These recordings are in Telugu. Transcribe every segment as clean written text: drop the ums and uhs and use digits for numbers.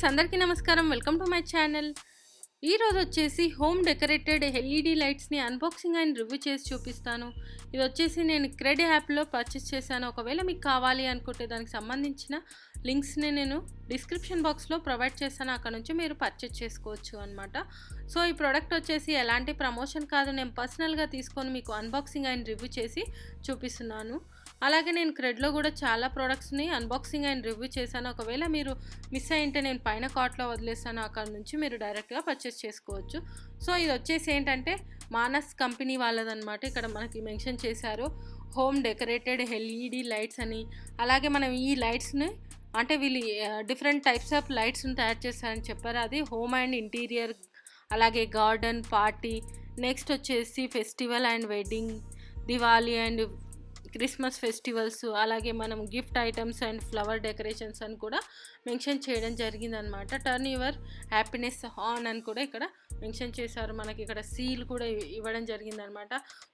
ఫ్రెండ్స్ అందరికీ నమస్కారం. Welcome to my channel. ఈరోజు వచ్చేసి హోమ్ డెకరేటెడ్ ఎల్ఈడి లైట్స్ని అన్బాక్సింగ్ అండ్ రివ్యూ చేసి చూపిస్తాను. ఇది వచ్చేసి నేను క్రెడ్ యాప్లో పర్చేస్ చేశాను. ఒకవేళ మీకు కావాలి అనుకుంటే దానికి సంబంధించిన లింక్స్ని నేను డిస్క్రిప్షన్ బాక్స్లో ప్రొవైడ్ చేస్తాను. అక్కడ నుంచి మీరు పర్చేస్ చేసుకోవచ్చు అనమాట. సో ఈ ప్రోడక్ట్ వచ్చేసి ఎలాంటి ప్రమోషన్ కాదు, నేను పర్సనల్గా తీసుకొని మీకు అన్బాక్సింగ్ అండ్ రివ్యూ చేసి చూపిస్తున్నాను. అలాగే నేను క్రెడ్లో కూడా చాలా ప్రోడక్ట్స్ని అన్బాక్సింగ్ అండ్ రివ్యూ చేశాను. ఒకవేళ మీరు మిస్ అయ్యింటే నేను పైన కార్ట్లో వదిలేస్తాను, అక్కడ నుంచి మీరు డైరెక్ట్గా పర్చేస్ చేసుకోవచ్చు. సో ఇది వచ్చేసి ఏంటంటే మానస్ కంపెనీ వాళ్ళదనమాట. ఇక్కడ మనకి మెన్షన్ చేశారు హోమ్ డెకరేటెడ్ ఎల్ఈడి లైట్స్ అని. అలాగే మనం ఈ లైట్స్ని అంటే వీళ్ళు డిఫరెంట్ టైప్స్ ఆఫ్ లైట్స్ని తయారు చేస్తారని చెప్పారు. అది హోమ్ అండ్ ఇంటీరియర్, అలాగే గార్డెన్, పార్టీ, నెక్స్ట్ వచ్చేసి festival and wedding, Diwali and Christmas festivals, అలాగే మనం gift items and flower decorations అని కూడా మెన్షన్ చేయడం జరిగిందనమాట. టర్న్ యువర్ హ్యాపీనెస్ ఆన్ అని కూడా ఇక్కడ మెన్షన్ చేశారు. మనకి ఇక్కడ సీల్ కూడా ఇవ్వడం జరిగిందనమాట.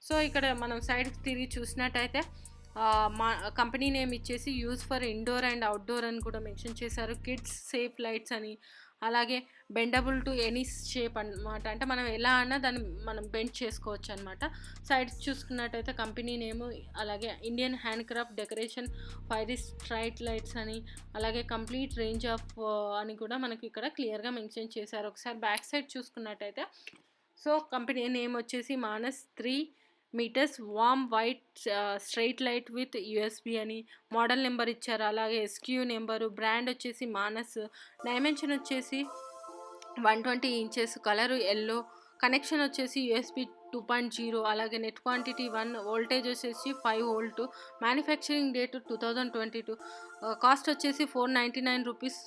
సో ఇక్కడ మనం సైడ్కి తిరిగి చూసినట్టయితే మా కంపెనీ నేమ్ ఇచ్చేసి use for indoor and outdoor అని కూడా మెన్షన్ చేశారు. కిడ్స్ సేఫ్ లైట్స్ అని, అలాగే బెండబుల్ టు ఎనీ షేప్ అనమాట. అంటే మనం ఎలా అన్నా దాన్ని మనం బెండ్ చేసుకోవచ్చు అనమాట. సైడ్స్ చూసుకున్నట్టయితే కంపెనీ నేము, అలాగే Indian hand craft decoration fiery straight lights అని, అలాగే కంప్లీట్ రేంజ్ ఆఫ్ అని కూడా మనకి ఇక్కడ క్లియర్గా మెన్షన్ చేశారు. ఒకసారి బ్యాక్ సైడ్ చూసుకున్నట్టయితే సో కంపెనీ నేమ్ వచ్చేసి Manas 3 meters warm white straight light with USB అని మోడల్ నెంబర్ ఇచ్చారు. అలాగే ఎస్క్యూ నెంబరు, బ్రాండ్ వచ్చేసి మానస్, డైమెన్షన్ వచ్చేసి 120 ఇంచెస్, కలరు ఎల్లో, కనెక్షన్ వచ్చేసి యూఎస్బి 2.0, అలాగే నెట్ క్వాంటిటీ 1, వోల్టేజ్ వచ్చేసి 5 వోల్ట్, మ్యానుఫ్యాక్చరింగ్ డేట్ 2022, కాస్ట్ వచ్చేసి 499 రూపీస్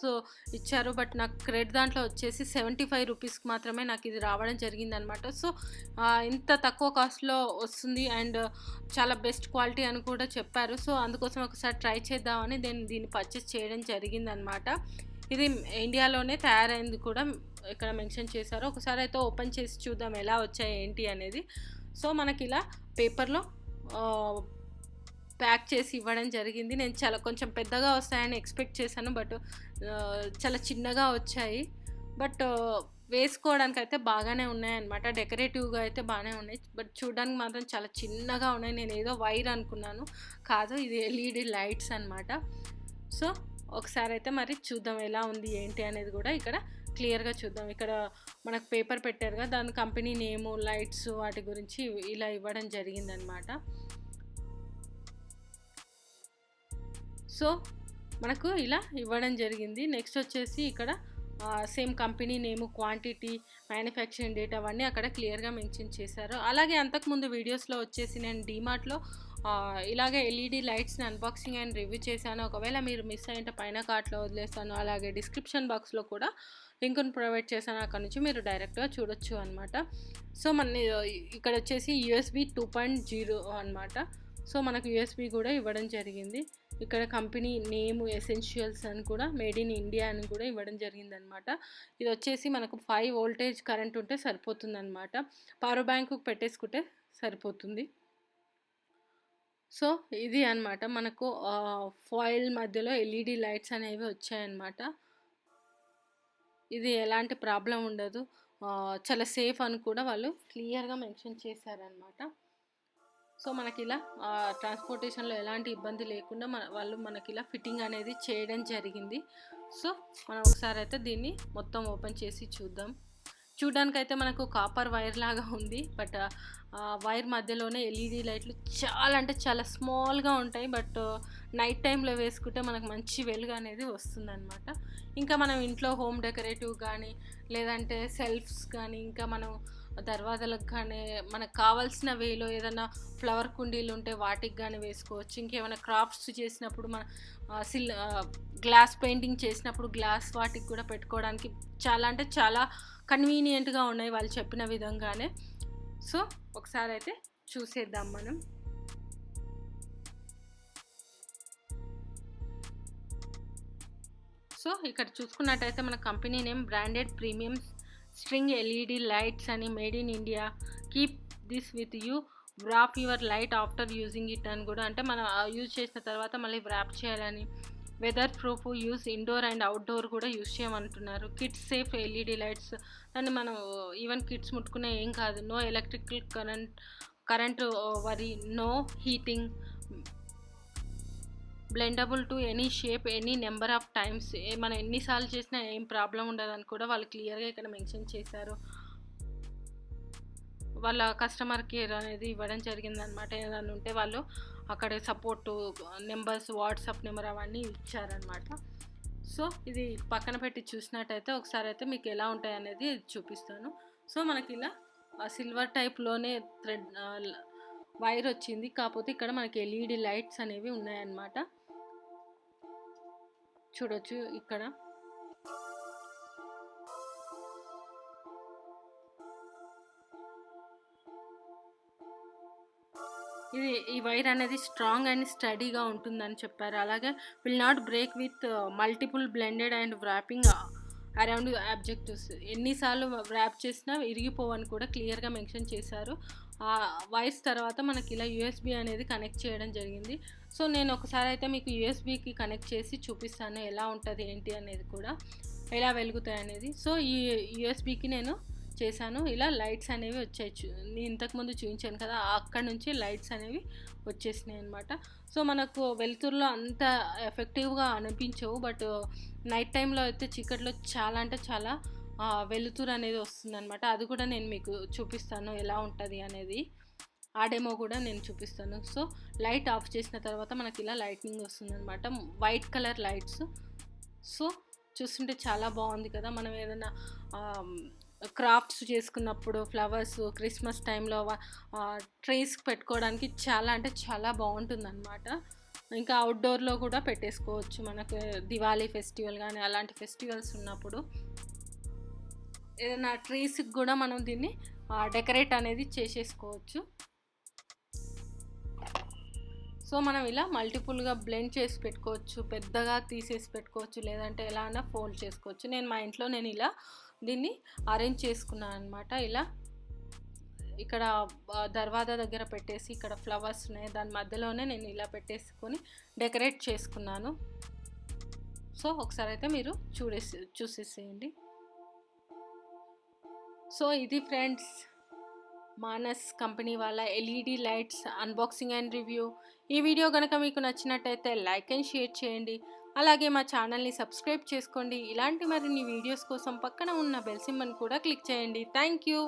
ఇచ్చారు. బట్ నాకు క్రెడిట్ దాంట్లో వచ్చేసి 75 రూపీస్కి మాత్రమే నాకు ఇది రావడం జరిగిందనమాట. సో ఇంత తక్కువ కాస్ట్లో వస్తుంది అండ్ చాలా బెస్ట్ క్వాలిటీ అని కూడా చెప్పారు. సో అందుకోసం ఒకసారి ట్రై చేద్దామని దీన్ని పర్చేస్ చేయడం జరిగిందనమాట. ఇది ఇండియాలోనే తయారైంది కూడా ఇక్కడ మెన్షన్ చేశారు. ఒకసారి అయితే ఓపెన్ చేసి చూద్దాం ఎలా వచ్చాయి ఏంటి అనేది. సో మనకి ఇలా పేపర్లో ప్యాక్ చేసి ఇవ్వడం జరిగింది. నేను చాలా కొంచెం పెద్దగా వస్తాయని ఎక్స్పెక్ట్ చేశాను, బట్ చాలా చిన్నగా వచ్చాయి. బట్ వేసుకోవడానికి అయితే బాగానే ఉన్నాయన్నమాట. డెకరేటివ్గా అయితే బాగానే ఉన్నాయి, బట్ చూడడానికి మాత్రం చాలా చిన్నగా ఉన్నాయి. నేను ఏదో వైర్ అనుకున్నాను, కాదు ఇది ఎల్ఈడి లైట్స్ అనమాట. సో ఒకసారి అయితే మరి చూద్దాం ఎలా ఉంది ఏంటి అనేది కూడా ఇక్కడ క్లియర్గా చూద్దాం. ఇక్కడ మనకు పేపర్ పెట్టారుగా, దాని కంపెనీ నేము, లైట్స్, వాటి గురించి ఇలా ఇవ్వడం జరిగిందనమాట. సో మనకు ఇలా ఇవ్వడం జరిగింది. నెక్స్ట్ వచ్చేసి ఇక్కడ సేమ్ కంపెనీ నేము, క్వాంటిటీ, మ్యానుఫ్యాక్చరింగ్ డేట్ అవన్నీ అక్కడ క్లియర్గా మెన్షన్ చేశారు. అలాగే అంతకుముందు వీడియోస్లో వచ్చేసి నేను డీమార్ట్లో ఇలాగే ఎల్ఈడి లైట్స్ని అన్బాక్సింగ్ అండ్ రివ్యూ చేశాను. ఒకవేళ మీరు మిస్ అయ్యింటే పైన కార్ట్లో వదిలేస్తాను, అలాగే డిస్క్రిప్షన్ బాక్స్లో కూడా లింక్ను ప్రొవైడ్ చేశాను, అక్కడ నుంచి మీరు డైరెక్ట్గా చూడొచ్చు అనమాట. సో మన ఇక్కడ వచ్చేసి యూఎస్బి 2.0 అనమాట. సో మనకు యూఎస్బి కూడా ఇవ్వడం జరిగింది. ఇక్కడ కంపెనీ నేము ఎసెన్షియల్స్ అని కూడా, మేడ్ ఇన్ ఇండియా అని కూడా ఇవ్వడం జరిగింది అనమాట. ఇది వచ్చేసి మనకు 5 వోల్టేజ్ కరెంట్ ఉంటే సరిపోతుంది అనమాట. పవర్ బ్యాంకు పెట్టేసుకుంటే సరిపోతుంది. సో ఇది అనమాట మనకు ఫాయిల్ మధ్యలో ఎల్ఈడి లైట్స్ అనేవి వచ్చాయన్నమాట. ఇది ఎలాంటి ప్రాబ్లం ఉండదు, చాలా సేఫ్ అని కూడా వాళ్ళు క్లియర్గా మెన్షన్ చేశారనమాట. సో మనకి ఇలా ట్రాన్స్పోర్టేషన్లో ఎలాంటి ఇబ్బంది లేకుండా వాళ్ళు మనకి ఇలా ఫిట్టింగ్ అనేది చేయడం జరిగింది. సో మనం ఒకసారి అయితే దీన్ని మొత్తం ఓపెన్ చేసి చూద్దాం. చూడడానికైతే మనకు కాపర్ వైర్ లాగా ఉంది, బట్ వైర్ మధ్యలోనే ఎల్ఈడి లైట్లు చాలా అంటే చాలా స్మాల్గా ఉంటాయి. బట్ నైట్ టైంలో వేసుకుంటే మనకు మంచి వెలుగు అనేది వస్తుందన్నమాట. ఇంకా మనం ఇంట్లో హోమ్ డెకరేటివ్ కానీ, లేదంటే సెల్ఫ్స్ కానీ, ఇంకా మనం దర్వాజాలకు కానీ మనకు కావాల్సిన వేలో ఏదైనా ఫ్లవర్ కుండీలు ఉంటే వాటికి కానీ వేసుకోవచ్చు. ఇంకేమైనా క్రాఫ్ట్స్ చేసినప్పుడు మన గ్లాస్ పెయింటింగ్ చేసినప్పుడు గ్లాస్ వాటికి కూడా పెట్టుకోవడానికి చాలా అంటే చాలా కన్వీనియంట్గా ఉన్నాయి వాళ్ళు చెప్పిన విధంగానే. సో ఒకసారి అయితే చూసేద్దాం మనం. సో ఇక్కడ చూసుకున్నట్టయితే మన company name branded premium string LED lights అని, made in India, keep this with you, wrap your light after using it అని కూడా, అంటే మనం యూజ్ చేసిన తర్వాత మళ్ళీ వ్రాప్ చేయాలని, weather proof, use indoor and outdoor కూడా యూస్ చేయమంటున్నారు. కిడ్స్ సేఫ్ ఎల్ఈడి లైట్స్, దాన్ని మనం ఈవెన్ కిడ్స్ ముట్టుకునే ఏం కాదు. No electrical current worry, no heating, bendable to any shape any number of times, మనం ఎన్నిసార్లు చేసినా ఏం ప్రాబ్లం ఉండదని కూడా వాళ్ళు క్లియర్గా ఇక్కడ మెన్షన్ చేశారు. వాళ్ళ కస్టమర్ కేర్ అనేది ఇవ్వడం జరిగిందనమాట. ఏదైనా ఉంటే వాళ్ళు అక్కడ సపోర్ట్ నెంబర్స్, వాట్సాప్ నెంబర్ అవన్నీ ఇచ్చారనమాట. సో ఇది పక్కన పెట్టి చూసినట్టయితే ఒకసారి అయితే మీకు ఎలా ఉంటాయి అనేది చూపిస్తాను. సో మనకి ఇలా సిల్వర్ టైప్లోనే థ్రెడ్ వైర్ వచ్చింది, కాకపోతే ఇక్కడ మనకి ఎల్ఈడి లైట్స్ అనేవి ఉన్నాయన్నమాట. చూడొచ్చు ఇక్కడ. ఈ వైర్ అనేది స్ట్రాంగ్ అండ్ స్టడీగా ఉంటుందని చెప్పారు. అలాగే will not break with multiple blended and wrapping around objectives, ఎన్నిసార్లు వ్రాప్ చేసినా ఇరిగిపోవని కూడా క్లియర్గా మెన్షన్ చేశారు. ఆ వైర్స్ తర్వాత మనకి ఇలా యూఎస్బి అనేది కనెక్ట్ చేయడం జరిగింది. సో నేను ఒకసారి అయితే మీకు యూఎస్బికి కనెక్ట్ చేసి చూపిస్తాను ఎలా ఉంటుంది ఏంటి అనేది కూడా, ఎలా వెలుగుతాయి అనేది. సో ఈ యూఎస్బికి నేను చేశాను. ఇలా లైట్స్ అనేవి వచ్చాయి. నేను ఇంతకుముందు చూపించాను కదా, అక్కడ నుంచి లైట్స్ అనేవి వచ్చేసినాయి అనమాట. సో మనకు వెలుతురులో అంత ఎఫెక్టివ్గా అనిపించవు, బట్ నైట్ టైంలో అయితే చీకట్లో చాలా అంటే చాలా వెలుతురు అనేది వస్తుంది అనమాట. అది కూడా నేను మీకు చూపిస్తాను ఎలా ఉంటుంది అనేది, ఆ డెమో కూడా నేను చూపిస్తాను. సో లైట్ ఆఫ్ చేసిన తర్వాత మనకి ఇలా లైటింగ్ వస్తుంది అనమాట, వైట్ కలర్ లైట్స్. సో చూస్తుంటే చాలా బాగుంది కదా. మనం ఏదైనా క్రాఫ్ట్స్ చేసుకున్నప్పుడు, ఫ్లవర్స్, క్రిస్మస్ టైంలో ట్రీస్కి పెట్టుకోవడానికి చాలా అంటే చాలా బాగుంటుంది అనమాట. ఇంకా అవుట్డోర్లో కూడా పెట్టేసుకోవచ్చు. మనకు దివాళీ ఫెస్టివల్ కానీ అలాంటి ఫెస్టివల్స్ ఉన్నప్పుడు ఏదైనా ట్రీస్కి కూడా మనం దీన్ని డెకరేట్ అనేది చేసేసుకోవచ్చు. సో మనం ఇలా మల్టిపుల్గా బ్లెండ్ చేసి పెట్టుకోవచ్చు, పెద్దగా తీసేసి పెట్టుకోవచ్చు, లేదంటే ఎలా అన్నా ఫోల్డ్ చేసుకోవచ్చు. మా ఇంట్లో నేను ఇలా దీన్ని అరేంజ్ చేసుకున్నాను అనమాట. ఇలా ఇక్కడ దర్వాజా దగ్గర పెట్టేసి ఇక్కడ ఫ్లవర్స్ ఉన్నాయి, దాని మధ్యలోనే నేను ఇలా పెట్టేసుకొని డెకరేట్ చేసుకున్నాను. సో ఒకసారి అయితే మీరు చూసేసేయండి. సో ఇది ఫ్రెండ్స్, మానస్ కంపెనీ వాళ్ళ LED lights unboxing and review. ఈ వీడియో కనుక మీకు నచ్చినట్టయితే లైక్ అండ్ షేర్ చేయండి. అలాగే మా ఛానల్ని సబ్స్క్రైబ్ చేసుకోండి. ఇలాంటి మరిన్ని వీడియోస్ కోసం పక్కన ఉన్న బెల్ సింబల్ని కూడా క్లిక్ చేయండి. Thank you.